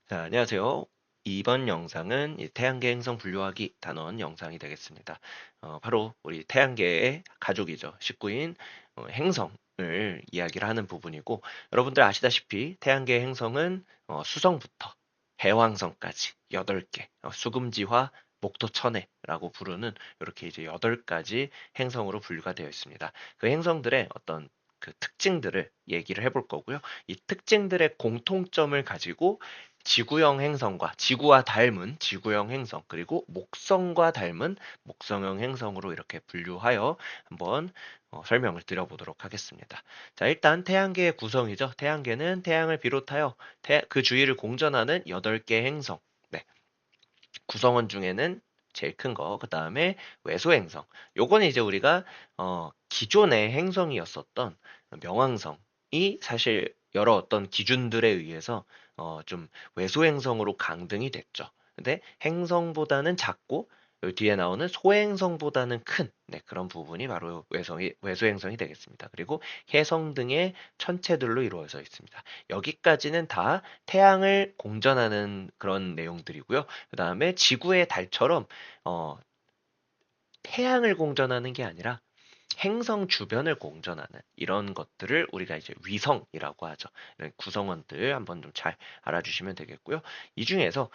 자, 안녕하세요. 이번 영상은 이 태양계 행성 분류하기 단원 영상이 되겠습니다. 바로 우리 태양계의 가족이죠. 식구인 행성을 이야기를 하는 부분이고, 여러분들 아시다시피 태양계 행성은 수성부터 해왕성까지 8개, 수금지화, 목토천해라고 부르는 이렇게 이제 8가지 행성으로 분류가 되어 있습니다. 그 행성들의 어떤 그 특징들을 얘기를 해볼 거고요. 이 특징들의 공통점을 가지고 지구형 행성과 지구와 닮은 지구형 행성, 그리고 목성과 닮은 목성형 행성으로 이렇게 분류하여 한번 설명을 드려보도록 하겠습니다. 자, 일단 태양계의 구성이죠. 태양계는 태양을 비롯하여 그 주위를 공전하는 8개 행성. 네, 구성원 중에는 제일 큰 거, 그 다음에 외소 행성. 요거는 이제 우리가 기존의 행성이었었던 명왕성이 사실 여러 어떤 기준들에 의해서 좀 외소 행성으로 강등이 됐죠. 근데 행성보다는 작고 여기 뒤에 나오는 소행성보다는 큰 그런 부분이 바로 외소행성이 되겠습니다. 그리고 해성 등의 천체들로 이루어져 있습니다. 여기까지는 다 태양을 공전하는 그런 내용들이고요. 그 다음에 지구의 달처럼 어, 태양을 공전하는 게 아니라 행성 주변을 공전하는 이런 것들을 우리가 이제 위성이라고 하죠. 이런 구성원들 한번 좀 잘 알아주시면 되겠고요. 이 중에서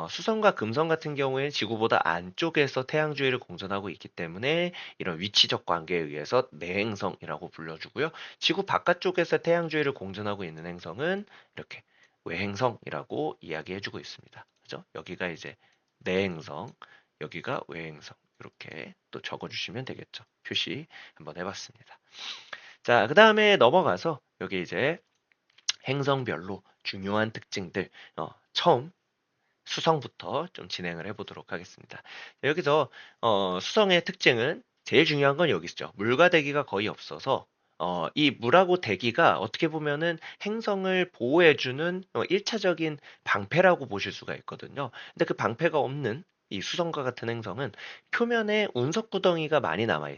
수성과 금성 같은 경우에는 지구보다 안쪽에서 태양 주위를 공전하고 있기 때문에 이런 위치적 관계에 의해서 내행성이라고 불러주고요. 지구 바깥쪽에서 태양 주위를 공전하고 있는 행성은 이렇게 외행성이라고 이야기해주고 있습니다. 그죠? 여기가 이제 내행성, 여기가 외행성. 이렇게 또 적어주시면 되겠죠. 표시 한번 해봤습니다. 자, 그 다음에 넘어가서 여기 이제 행성별로 중요한 특징들, 처음 수성부터 좀 진행을 해보도록 하겠습니다. 여기서 수성의 특징은 제일 중요한 건 여기 있죠. 물과 대기가 거의 없어서 이 물하고 대기가 어떻게 보면은 행성을 보호해주는 1차적인 방패라고 보실 수가 있거든요. 근데 그 방패가 없는 이 수성과 같은 행성은 표면에 운석 구덩이가 많이 남아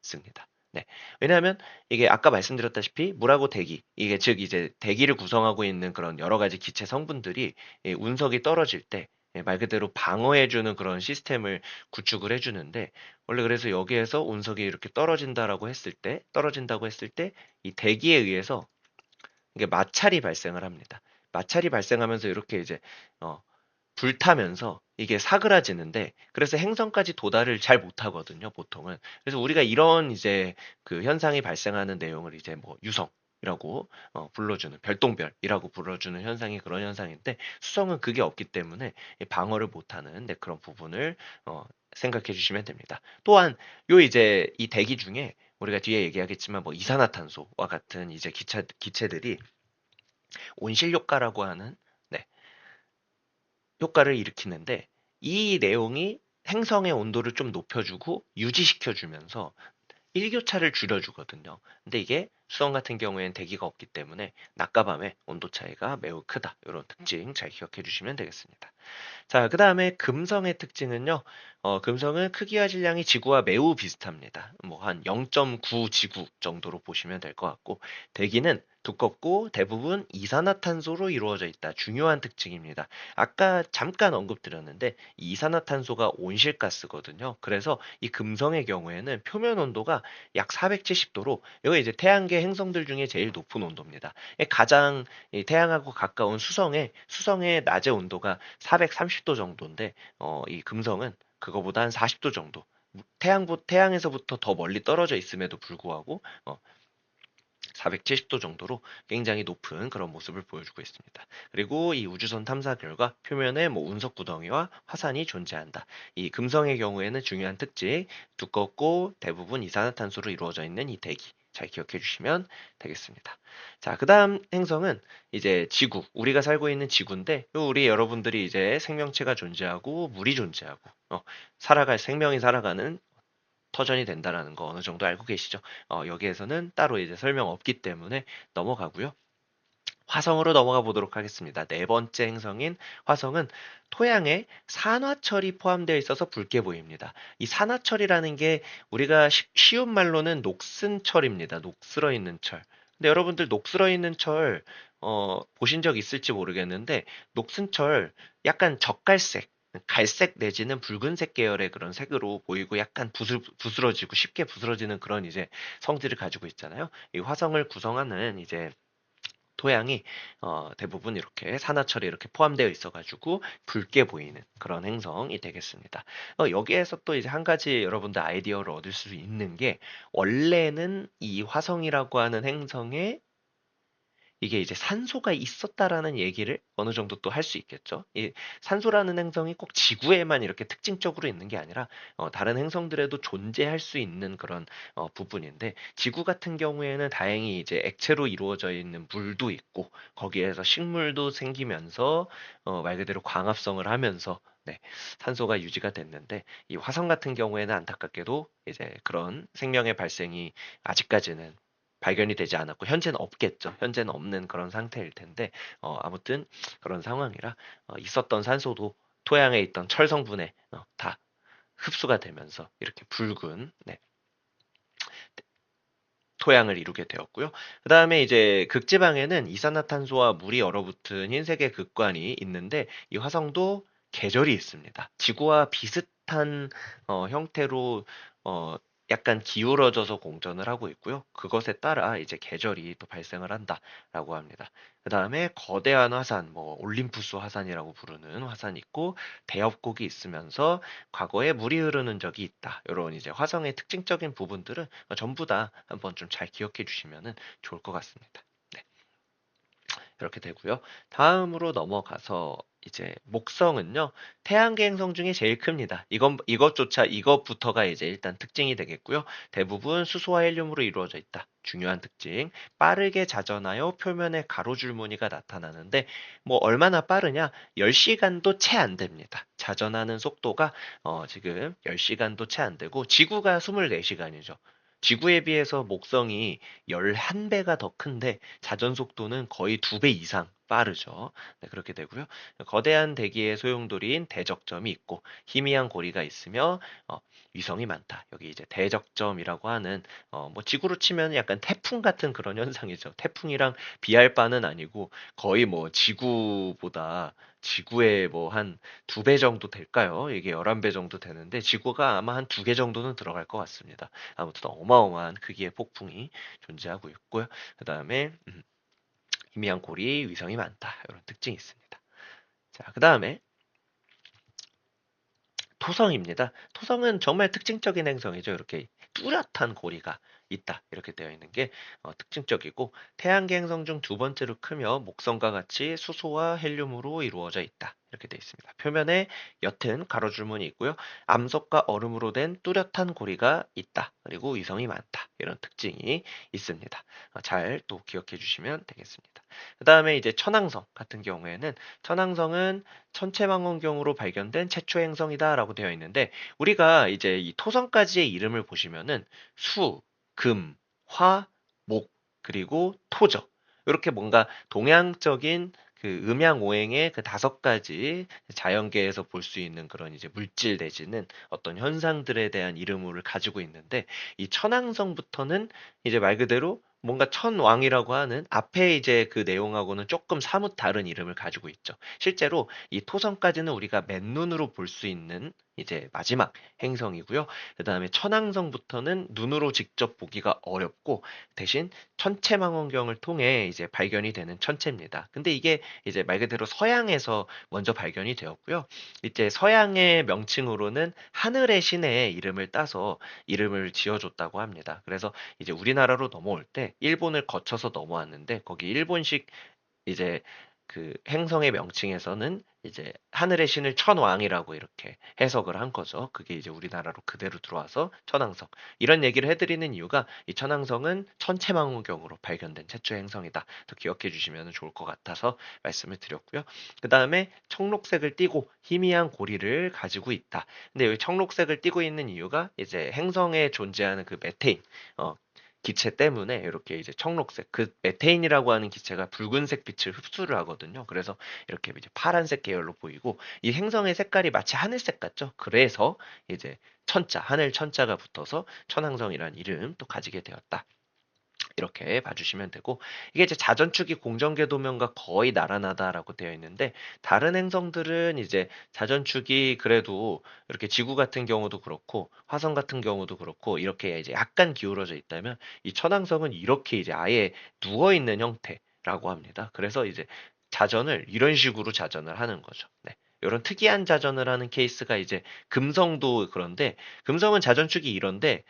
있습니다. 네. 왜냐하면 이게 아까 말씀드렸다시피 물하고 대기, 이게 즉 이제 대기를 구성하고 있는 그런 여러 가지 기체 성분들이 이 운석이 떨어질 때 말 그대로 방어해주는 그런 시스템을 구축을 해주는데 원래 그래서 여기에서 운석이 이렇게 떨어진다고 했을 때 이 대기에 의해서 이게 마찰이 발생을 합니다. 마찰이 발생하면서 이렇게 이제 어, 불타면서 이게 사그라지는데 그래서 행성까지 도달을 잘 못하거든요, 보통은. 그래서 우리가 이런 이제 그 현상이 발생하는 내용을 이제 뭐 유성이라고 불러주는 별똥별이라고 불러주는 현상이 그런 현상인데 수성은 그게 없기 때문에 방어를 못하는 그런 부분을 생각해 주시면 됩니다. 또한 요 이제 이 대기 중에 우리가 뒤에 얘기하겠지만 뭐 이산화탄소와 같은 이제 기체들이 온실효과라고 하는 네, 효과를 일으키는데 이 내용이 행성의 온도를 좀 높여주고 유지시켜주면서 일교차를 줄여주거든요. 근데 이게 수성 같은 경우에는 대기가 없기 때문에 낮과 밤의 온도 차이가 매우 크다. 이런 특징 잘 기억해 주시면 되겠습니다. 자, 그 다음에 금성의 특징은요. 금성은 크기와 질량이 지구와 매우 비슷합니다. 뭐 한 0.9 지구 정도로 보시면 될 것 같고, 대기는 두껍고 대부분 이산화탄소로 이루어져 있다. 중요한 특징입니다. 아까 잠깐 언급드렸는데 이 이산화탄소가 온실가스거든요. 그래서 이 금성의 경우에는 표면 온도가 약 470도로 이거 이제 태양계 행성들 중에 제일 높은 온도입니다. 가장 이 태양하고 가까운 수성의 낮의 온도가 430도 정도인데 이 금성은 그거보다 한 40도 정도. 태양에서부터 더 멀리 떨어져 있음에도 불구하고 470도 정도로 굉장히 높은 그런 모습을 보여주고 있습니다. 그리고 이 우주선 탐사 결과 표면에 뭐 운석 구덩이와 화산이 존재한다. 이 금성의 경우에는 중요한 특징, 두껍고 대부분 이산화탄소로 이루어져 있는 이 대기. 잘 기억해 주시면 되겠습니다. 자, 그 다음 행성은 이제 지구, 우리가 살고 있는 지구인데, 우리 여러분들이 이제 생명체가 존재하고, 물이 존재하고, 생명이 살아가는 터전이 된다라는 거 어느 정도 알고 계시죠? 여기에서는 따로 이제 설명 없기 때문에 넘어가고요. 화성으로 넘어가 보도록 하겠습니다. 네 번째 행성인 화성은 토양에 산화철이 포함되어 있어서 붉게 보입니다. 이 산화철이라는 게 우리가 쉬운 말로는 녹슨철입니다. 녹슬어 있는 철. 근데 여러분들 녹슬어 있는 철 보신 적 있을지 모르겠는데 녹슨철 약간 젓갈색, 갈색 내지는 붉은색 계열의 그런 색으로 보이고 약간 부스러지고 쉽게 부스러지는 그런 이제 성질을 가지고 있잖아요. 이 화성을 구성하는 이제 토양이 대부분 이렇게 산화철이 이렇게 포함되어 있어가지고 붉게 보이는 그런 행성이 되겠습니다. 여기에서 또 이제 한 가지 여러분들 아이디어를 얻을 수 있는 게 원래는 이 화성이라고 하는 행성에 이게 이제 산소가 있었다라는 얘기를 어느 정도 또 할 수 있겠죠. 이 산소라는 행성이 꼭 지구에만 이렇게 특징적으로 있는 게 아니라 다른 행성들에도 존재할 수 있는 그런 부분인데 지구 같은 경우에는 다행히 이제 액체로 이루어져 있는 물도 있고 거기에서 식물도 생기면서 말 그대로 광합성을 하면서 네, 산소가 유지가 됐는데 이 화성 같은 경우에는 안타깝게도 이제 그런 생명의 발생이 아직까지는 발견이 되지 않았고 현재는 없겠죠. 현재는 없는 그런 상태일 텐데 아무튼 그런 상황이라 있었던 산소도 토양에 있던 철 성분에 다 흡수가 되면서 이렇게 붉은 네, 토양을 이루게 되었고요. 그 다음에 이제 극지방에는 이산화탄소와 물이 얼어붙은 흰색의 극관이 있는데 이 화성도 계절이 있습니다. 지구와 비슷한 형태로 어, 약간 기울어져서 공전을 하고 있고요. 그것에 따라 이제 계절이 또 발생을 한다라고 합니다. 그 다음에 거대한 화산, 뭐 올림푸스 화산이라고 부르는 화산이 있고 대협곡이 있으면서 과거에 물이 흐르는 적이 있다. 이런 이제 화성의 특징적인 부분들은 전부 다 한번 좀 잘 기억해 주시면 좋을 것 같습니다. 네, 이렇게 되고요. 다음으로 넘어가서 이제 목성은요, 태양계 행성 중에 제일 큽니다. 이것부터가 이제 일단 특징이 되겠고요. 대부분 수소와 헬륨으로 이루어져 있다. 중요한 특징. 빠르게 자전하여 표면에 가로줄 무늬가 나타나는데, 뭐 얼마나 빠르냐? 10시간도 채 안 됩니다. 자전하는 속도가 지금 10시간도 채 안 되고, 지구가 24시간이죠. 지구에 비해서 목성이 11배가 더 큰데 자전 속도는 거의 2배 이상 빠르죠. 네, 그렇게 되고요. 거대한 대기의 소용돌이인 대적점이 있고 희미한 고리가 있으며 위성이 많다. 여기 이제 대적점이라고 하는 뭐 지구로 치면 약간 태풍 같은 그런 현상이죠. 태풍이랑 비할 바는 아니고 거의 뭐 지구의 뭐 한 2배 정도 될까요? 이게 11배 정도 되는데 지구가 아마 한 2개 정도는 들어갈 것 같습니다. 아무튼 어마어마한 크기의 폭풍이 존재하고 있고요. 그 다음에 희미한 고리, 위성이 많다. 이런 특징이 있습니다. 자, 그 다음에 토성입니다. 토성은 정말 특징적인 행성이죠. 이렇게 뚜렷한 고리가 있다. 이렇게 되어 있는 게 특징적이고 태양계 행성 중 두 번째로 크며 목성과 같이 수소와 헬륨으로 이루어져 있다. 이렇게 되어 있습니다. 표면에 옅은 가로줄무늬 있고요. 암석과 얼음으로 된 뚜렷한 고리가 있다. 그리고 위성이 많다. 이런 특징이 있습니다. 잘 또 기억해 주시면 되겠습니다. 그 다음에 이제 천왕성 같은 경우에는 천왕성은 천체망원경으로 발견된 최초 행성이다라고 되어 있는데 우리가 이제 이 토성까지의 이름을 보시면은 수, 금, 화, 목, 그리고 토죠. 이렇게 뭔가 동양적인 그 음양오행의 그 5가지 자연계에서 볼 수 있는 그런 이제 물질 내지는 어떤 현상들에 대한 이름을 가지고 있는데 이 천왕성부터는 이제 말 그대로 뭔가 천왕이라고 하는 앞에 이제 그 내용하고는 조금 사뭇 다른 이름을 가지고 있죠. 실제로 이 토성까지는 우리가 맨눈으로 볼 수 있는 이제 마지막 행성이고요. 그다음에 천왕성부터는 눈으로 직접 보기가 어렵고 대신 천체망원경을 통해 이제 발견이 되는 천체입니다. 근데 이게 이제 말 그대로 서양에서 먼저 발견이 되었고요. 이제 서양의 명칭으로는 하늘의 신의 이름을 따서 이름을 지어줬다고 합니다. 그래서 이제 우리나라로 넘어올 때 일본을 거쳐서 넘어왔는데 거기 일본식 이제 그 행성의 명칭에서는 이제 하늘의 신을 천왕이라고 이렇게 해석을 한 거죠. 그게 이제 우리나라로 그대로 들어와서 천왕성. 이런 얘기를 해드리는 이유가 이 천왕성은 천체망원경으로 발견된 최초 행성이다. 더 기억해 주시면 좋을 것 같아서 말씀을 드렸고요. 그 다음에 청록색을 띠고 희미한 고리를 가지고 있다. 근데 여기 청록색을 띠고 있는 이유가 이제 행성에 존재하는 그 메테인, 기체 때문에 이렇게 이제 청록색, 그 메테인이라고 하는 기체가 붉은색 빛을 흡수를 하거든요. 그래서 이렇게 이제 파란색 계열로 보이고 이 행성의 색깔이 마치 하늘색 같죠. 그래서 이제 천자, 하늘 천자가 붙어서 천왕성이라는 이름 또 가지게 되었다. 이렇게 봐주시면 되고, 이게 이제 자전축이 공전궤도면과 거의 나란하다라고 되어 있는데, 다른 행성들은 이제 자전축이 그래도 이렇게 지구 같은 경우도 그렇고 화성 같은 경우도 그렇고 이렇게 이제 약간 기울어져 있다면, 이 천왕성은 이렇게 이제 아예 누워 있는 형태라고 합니다. 그래서 이제 자전을 이런 식으로 자전을 하는 거죠. 네. 이런 특이한 자전을 하는 케이스가 이제 금성도 그런데, 금성은 자전축이 이런데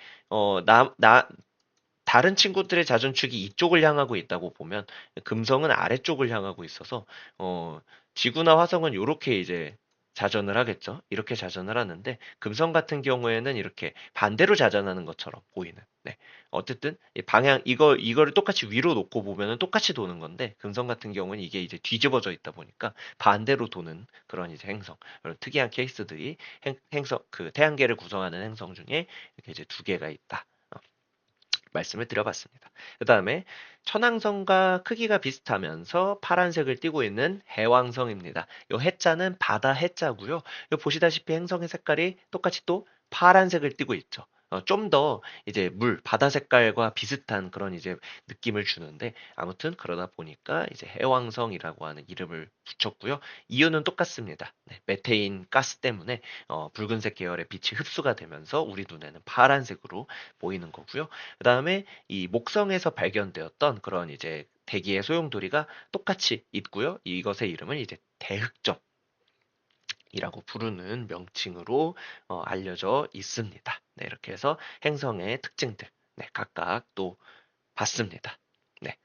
다른 친구들의 자전축이 이쪽을 향하고 있다고 보면, 금성은 아래쪽을 향하고 있어서 어, 지구나 화성은 이렇게 이제 자전을 하겠죠. 이렇게 자전을 하는데, 금성 같은 경우에는 이렇게 반대로 자전하는 것처럼 보이는. 네. 어쨌든 이 방향 이거를 똑같이 위로 놓고 보면은 똑같이 도는 건데, 금성 같은 경우는 이게 이제 뒤집어져 있다 보니까 반대로 도는 그런 이제 행성, 그런 특이한 케이스들이 행성 그 태양계를 구성하는 행성 중에 이렇게 이제 두 개가 있다. 말씀을 드려봤습니다. 그 다음에 천왕성과 크기가 비슷하면서 파란색을 띠고 있는 해왕성입니다. 이 해자는 바다 해자고요. 이 보시다시피 행성의 색깔이 똑같이 또 파란색을 띠고 있죠. 좀 더 이제 바다 색깔과 비슷한 그런 이제 느낌을 주는데, 아무튼 그러다 보니까 이제 해왕성이라고 하는 이름을 붙였고요. 이유는 똑같습니다. 네, 메테인 가스 때문에 붉은색 계열의 빛이 흡수가 되면서 우리 눈에는 파란색으로 보이는 거고요. 그 다음에 이 목성에서 발견되었던 그런 이제 대기의 소용돌이가 똑같이 있고요. 이것의 이름은 이제 대흑점이라고 부르는 명칭으로 알려져 있습니다. 네, 이렇게 해서 행성의 특징들, 네, 각각 또 봤습니다. 네.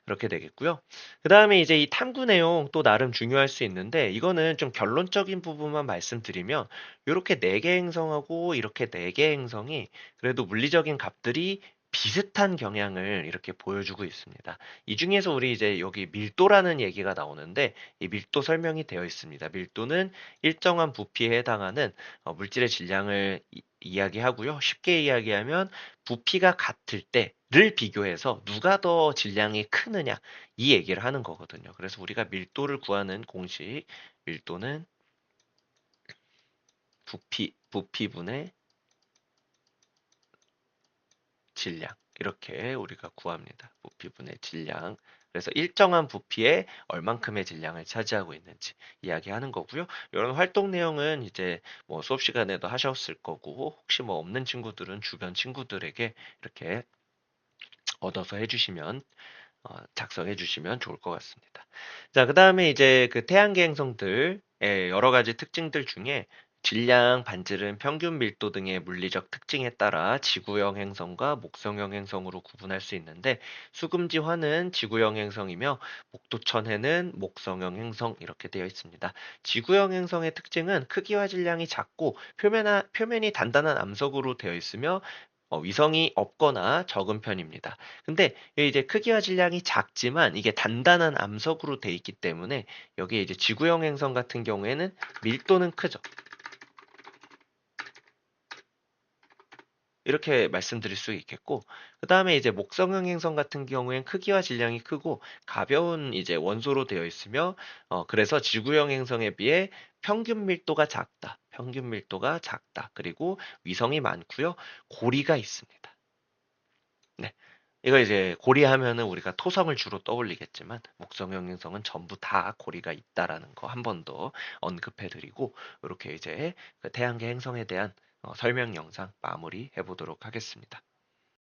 그렇게 되겠고요. 그 다음에 이제 이 탐구 내용 또 나름 중요할 수 있는데, 이거는 좀 결론적인 부분만 말씀드리면, 이렇게 4개 행성하고 이렇게 4개 행성이 그래도 물리적인 값들이 비슷한 경향을 이렇게 보여주고 있습니다. 이 중에서 우리 이제 여기 밀도라는 얘기가 나오는데, 이 밀도 설명이 되어 있습니다. 밀도는 일정한 부피에 해당하는 물질의 질량을 이야기하고요. 쉽게 이야기하면 부피가 같을 때를 비교해서 누가 더 질량이 크느냐, 이 얘기를 하는 거거든요. 그래서 우리가 밀도를 구하는 공식, 밀도는 부피분의 질량, 이렇게 우리가 구합니다. 부피분의 질량. 그래서 일정한 부피에 얼만큼의 질량을 차지하고 있는지 이야기하는 거고요. 이런 활동 내용은 이제 뭐 수업 시간에도 하셨을 거고, 혹시 뭐 없는 친구들은 주변 친구들에게 이렇게 얻어서 해주시면 작성해 주시면 좋을 것 같습니다. 자, 그 다음에 이제 그 태양계 행성들의 여러 가지 특징들 중에 질량, 반지름, 평균 밀도 등의 물리적 특징에 따라 지구형 행성과 목성형 행성으로 구분할 수 있는데, 수금지화는 지구형 행성이며 목도천해는 목성형 행성, 이렇게 되어 있습니다. 지구형 행성의 특징은 크기와 질량이 작고 표면이 단단한 암석으로 되어 있으며 위성이 없거나 적은 편입니다. 근데 이제 크기와 질량이 작지만 이게 단단한 암석으로 돼 있기 때문에, 여기에 이제 지구형 행성 같은 경우에는 밀도는 크죠. 이렇게 말씀드릴 수 있겠고, 그 다음에 이제 목성형 행성 같은 경우엔 크기와 질량이 크고 가벼운 이제 원소로 되어 있으며, 그래서 지구형 행성에 비해 평균 밀도가 작다. 평균 밀도가 작다. 그리고 위성이 많고요. 고리가 있습니다. 네. 이거 이제 고리하면은 우리가 토성을 주로 떠올리겠지만, 목성형 행성은 전부 다 고리가 있다라는 거 한 번 더 언급해 드리고, 이렇게 이제 그 태양계 행성에 대한 설명 영상 마무리해 보도록 하겠습니다.